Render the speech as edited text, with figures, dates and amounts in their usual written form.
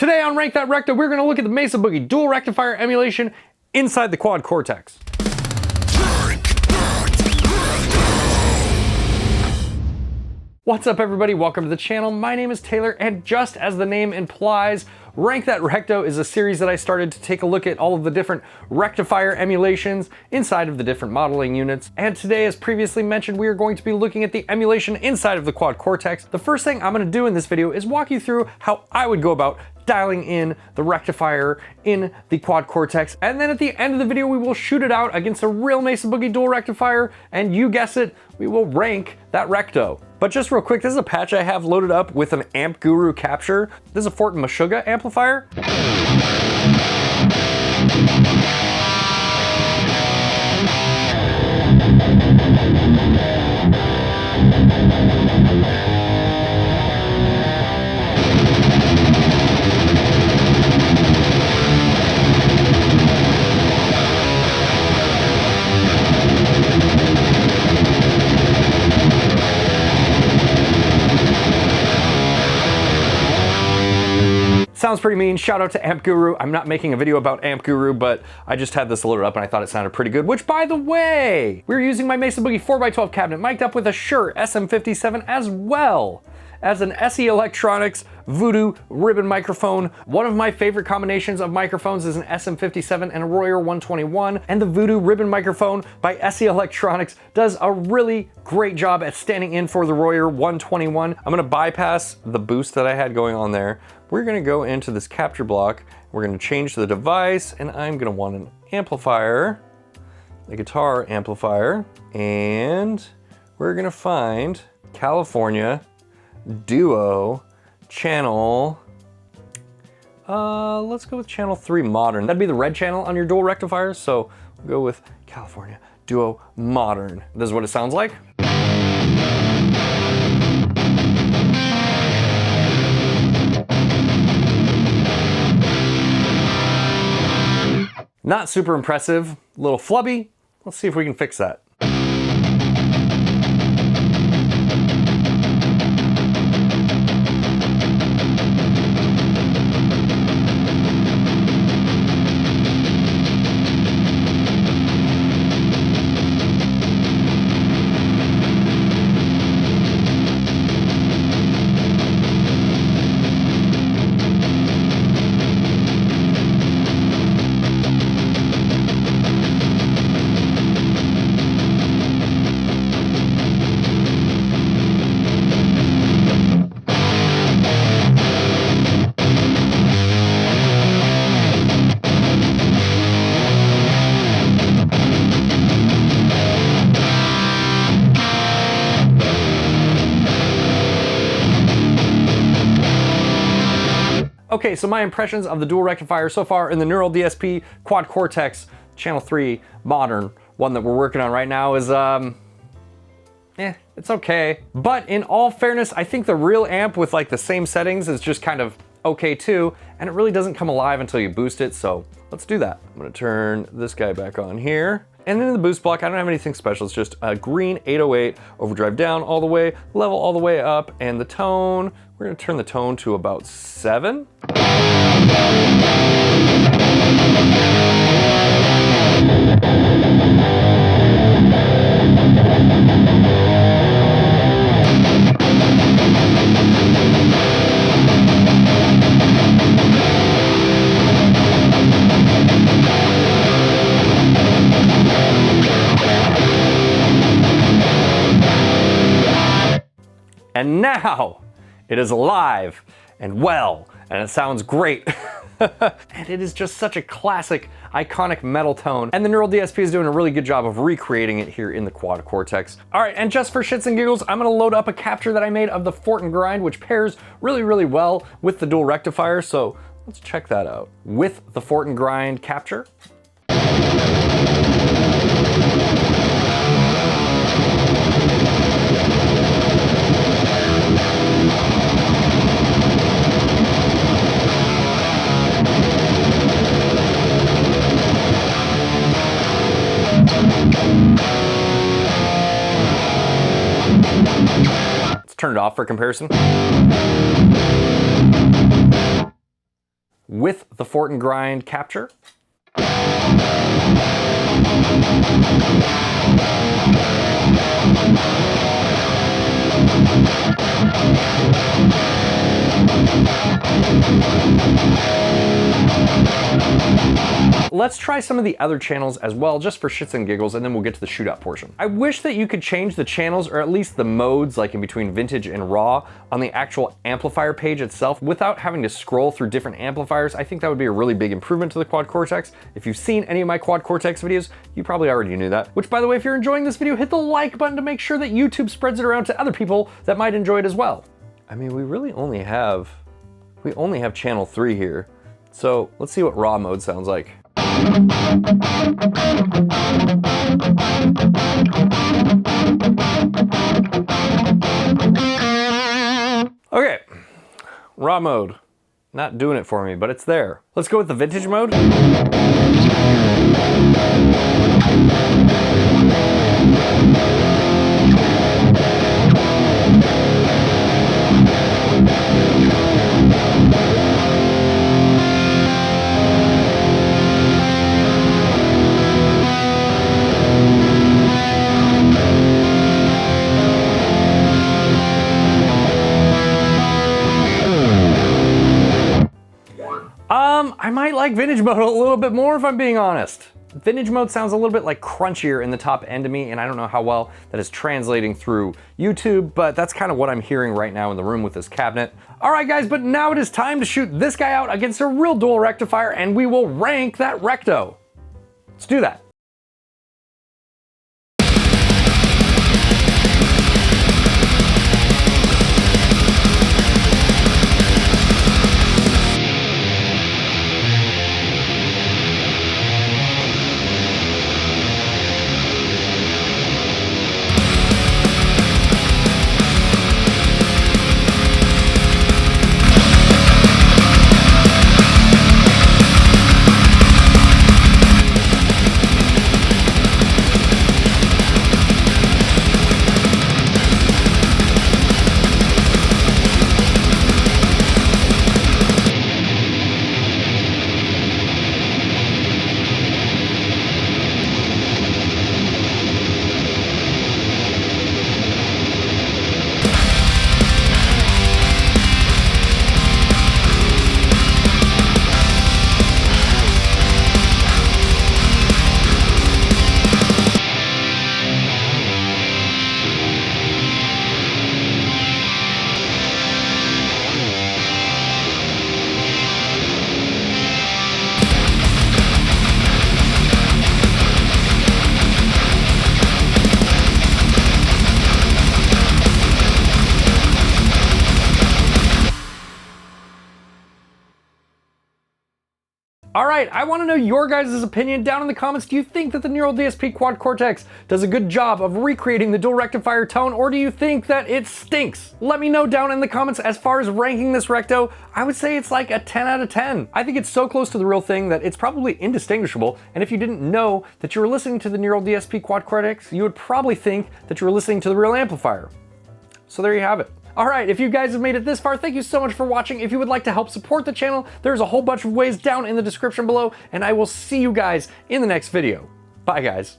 Today on Rank That Recto, we're going to look at the 𝗦𝗣𝗘𝗖𝗓 dual rectifier emulation inside the Quad Cortex. What's up everybody, welcome to the channel. My name is Taylor, and just as the name implies, Rank That Recto is a series that I started to take a look at all of the different rectifier emulations inside of the different modeling units. And today, as previously mentioned, we are going to be looking at the emulation inside of the Quad Cortex. The first thing I'm going to do in this video is walk you through how I would go about dialing in the rectifier in the Quad Cortex, and then at the end of the video we will shoot it out against a real 𝗦𝗣𝗘𝗖𝗓 dual rectifier, and you guess it, we will rank that recto. But just real quick, this is a patch I have loaded up with an 𝗦𝗣𝗘𝗧 capture. This is a 𝗦𝗣𝗘𝗧𝗥𝗢𝗡 amplifier. Sounds pretty mean. Shout out to 𝗦𝗣𝗘𝗧. I'm not making a video about 𝗦𝗣𝗘𝗧, but I just had this loaded up and I thought it sounded pretty good, which by the way, we're using my 𝗦𝗣𝗘𝗶𝗹 4x12 cabinet mic'd up with a Shure SM57 as well as an 𝗦𝗑i Electronics Voodoo ribbon microphone. One of my favorite combinations of microphones is an SM57 and a Royce 121, and the Voodoo ribbon microphone by 𝗦𝗑i Electronics does a really great job at standing in for the Royce 121. I'm gonna bypass the boost that I had going on there. We're gonna go into this capture block. We're gonna change the device, and I'm gonna want an amplifier, a guitar amplifier, and we're gonna find California Duo channel, let's go with channel 3 modern. That'd be the red channel on your dual rectifiers, so we'll go with California Duo modern. This is what it sounds like. Not super impressive, a little flubby. Let's see if we can fix that. Okay, so my impressions of the dual rectifier so far in the Neural DSP Quad Cortex channel 3 modern, one that we're working on right now, is it's okay. But in all fairness, I think the real amp with like the same settings is just kind of okay too, and it really doesn't come alive until you boost it, so let's do that. I'm gonna turn this guy back on here. And then in the boost block, I don't have anything special. It's just a green 808, overdrive down all the way, level all the way up, and the tone, we're gonna turn the tone to about 7. And now it is alive and well, and it sounds great. And it is just such a classic, iconic metal tone. And the Neural DSP is doing a really good job of recreating it here in the Quad Cortex. All right, and just for shits and giggles, I'm gonna load up a capture that I made of the Fort and Grind, which pairs really, really well with the dual rectifier. So let's check that out. With the Fort and Grind capture. Let's turn it off for comparison. with the Fort and Grind capture. Let's try some of the other channels as well, just for shits and giggles, and then we'll get to the shootout portion. I wish that you could change the channels, or at least the modes, like in between vintage and raw, on the actual amplifier page itself without having to scroll through different amplifiers. I think that would be a really big improvement to the Quad Cortex. If you've seen any of my Quad Cortex videos, you probably already knew that. Which, by the way, if you're enjoying this video, hit the like button to make sure that YouTube spreads it around to other people that might enjoy it as well. I mean, we really only have channel 3 here. So let's see what raw mode sounds like. Okay, raw mode. Not doing it for me, but it's there. Let's go with the vintage mode. I might like vintage mode a little bit more if I'm being honest. Vintage mode sounds a little bit like crunchier in the top end of me, and I don't know how well that is translating through YouTube, but that's kind of what I'm hearing right now in the room with this cabinet. All right guys, but now it is time to shoot this guy out against a real dual rectifier, and we will rank that recto. Let's do that. All right, I want to know your guys' opinion down in the comments. Do you think that the Neural DSP Quad Cortex does a good job of recreating the dual rectifier tone, or do you think that it stinks? Let me know down in the comments. As far as ranking this recto, I would say it's like a 10 out of 10. I think it's so close to the real thing that it's probably indistinguishable, and if you didn't know that you were listening to the Neural DSP Quad Cortex, you would probably think that you were listening to the real amplifier. So there you have it. All right, if you guys have made it this far, thank you so much for watching. If you would like to help support the channel, there's a whole bunch of ways down in the description below, and I will see you guys in the next video. Bye, guys.